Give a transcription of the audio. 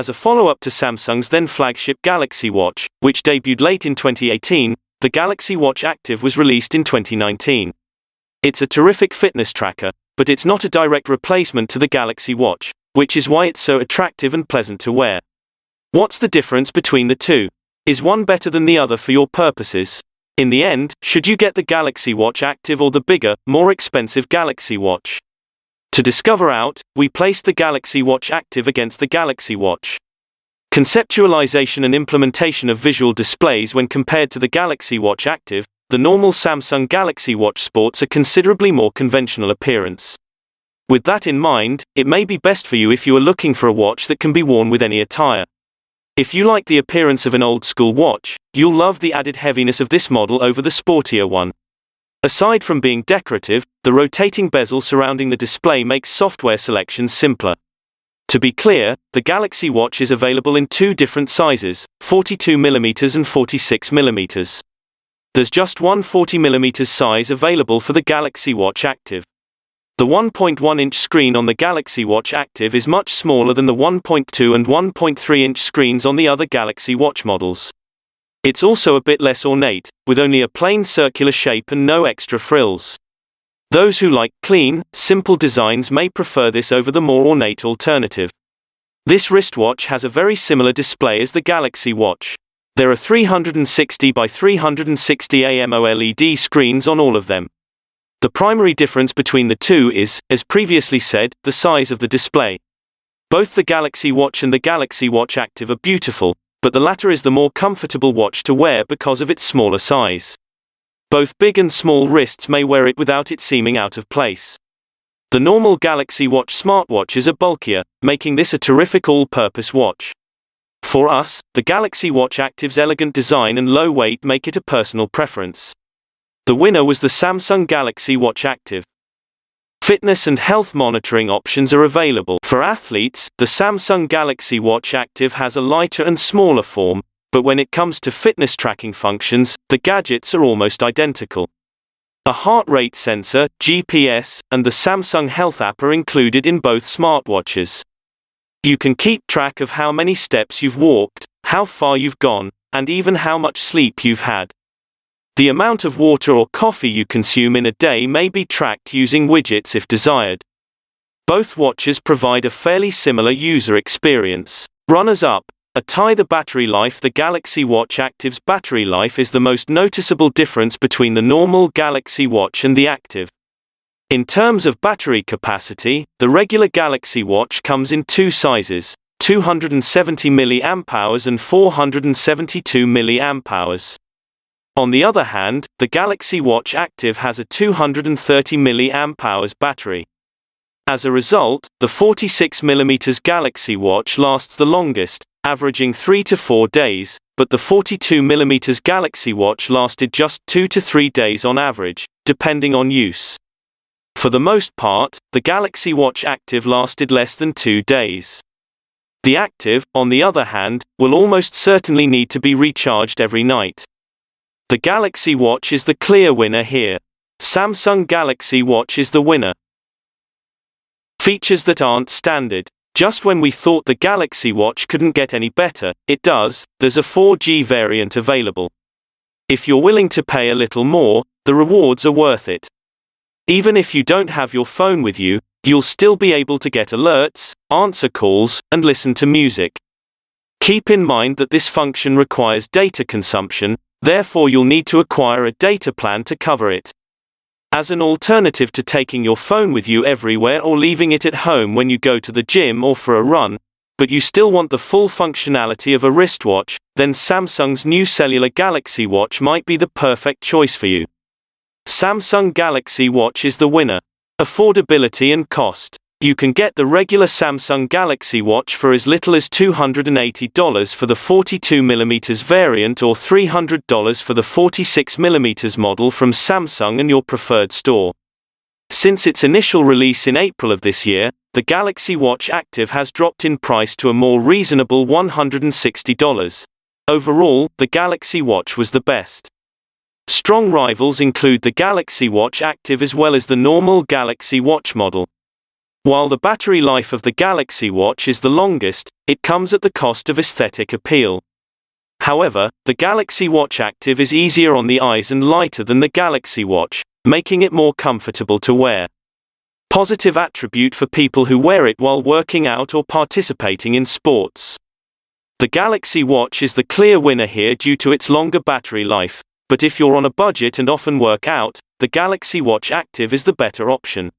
As a follow-up to Samsung's then-flagship Galaxy Watch, which debuted late in 2018, the Galaxy Watch Active was released in 2019. It's a terrific fitness tracker, but it's not a direct replacement to the Galaxy Watch, which is why it's so attractive and pleasant to wear. What's the difference between the two? Is one better than the other for your purposes? In the end, should you get the Galaxy Watch Active or the bigger, more expensive Galaxy Watch? To discover out, we placed the Galaxy Watch Active against the Galaxy Watch. Conceptualization and implementation of visual displays. When compared to the Galaxy Watch Active, the normal Samsung Galaxy Watch sports a considerably more conventional appearance. With that in mind, it may be best for you if you are looking for a watch that can be worn with any attire. If you like the appearance of an old-school watch, you'll love the added heaviness of this model over the sportier one. Aside from being decorative, the rotating bezel surrounding the display makes software selections simpler. To be clear, the Galaxy Watch is available in two different sizes, 42mm and 46mm. There's just one 40mm size available for the Galaxy Watch Active. The 1.1-inch screen on the Galaxy Watch Active is much smaller than the 1.2 and 1.3-inch screens on the other Galaxy Watch models. It's also a bit less ornate, with only a plain circular shape and no extra frills. Those who like clean, simple designs may prefer this over the more ornate alternative. This wristwatch has a very similar display as the Galaxy Watch. There are 360 by 360 AMOLED screens on all of them. The primary difference between the two is, as previously said, the size of the display. Both the Galaxy Watch and the Galaxy Watch Active are beautiful, but the latter is the more comfortable watch to wear because of its smaller size. Both big and small wrists may wear it without it seeming out of place. The normal Galaxy Watch smartwatches are bulkier, making this a terrific all-purpose watch. For us, the Galaxy Watch Active's elegant design and low weight make it a personal preference. The winner was the Samsung Galaxy Watch Active. Fitness and health monitoring options are available. For athletes, the Samsung Galaxy Watch Active has a lighter and smaller form, but when it comes to fitness tracking functions, the gadgets are almost identical. A heart rate sensor, GPS, and the Samsung Health app are included in both smartwatches. You can keep track of how many steps you've walked, how far you've gone, and even how much sleep you've had. The amount of water or coffee you consume in a day may be tracked using widgets if desired. Both watches provide a fairly similar user experience. Runners-up, attire. The battery life. The Galaxy Watch Active's battery life is the most noticeable difference between the normal Galaxy Watch and the Active. In terms of battery capacity, the regular Galaxy Watch comes in two sizes, 270 mAh and 472 mAh. On the other hand, the Galaxy Watch Active has a 230 mAh battery. As a result, the 46mm Galaxy Watch lasts the longest, averaging 3 to 4 days, but the 42mm Galaxy Watch lasted just 2 to 3 days on average, depending on use. For the most part, the Galaxy Watch Active lasted less than 2 days. The Active, on the other hand, will almost certainly need to be recharged every night. The Galaxy Watch is the clear winner here. Samsung Galaxy Watch is the winner. Features that aren't standard. Just when we thought the Galaxy Watch couldn't get any better, it does. There's a 4G variant available. If you're willing to pay a little more, the rewards are worth it. Even if you don't have your phone with you, you'll still be able to get alerts, answer calls, and listen to music. Keep in mind that this function requires data consumption, therefore you'll need to acquire a data plan to cover it. As an alternative to taking your phone with you everywhere or leaving it at home when you go to the gym or for a run, but you still want the full functionality of a wristwatch, then Samsung's new cellular Galaxy Watch might be the perfect choice for you. Samsung Galaxy Watch is the winner. Affordability and cost. You can get the regular Samsung Galaxy Watch for as little as $280 for the 42mm variant or $300 for the 46mm model from Samsung and your preferred store. Since its initial release in April of this year, the Galaxy Watch Active has dropped in price to a more reasonable $160. Overall, the Galaxy Watch was the best. Strong rivals include the Galaxy Watch Active as well as the normal Galaxy Watch model. While the battery life of the Galaxy Watch is the longest, it comes at the cost of aesthetic appeal. However, the Galaxy Watch Active is easier on the eyes and lighter than the Galaxy Watch, making it more comfortable to wear. Positive attribute for people who wear it while working out or participating in sports. The Galaxy Watch is the clear winner here due to its longer battery life, but if you're on a budget and often work out, the Galaxy Watch Active is the better option.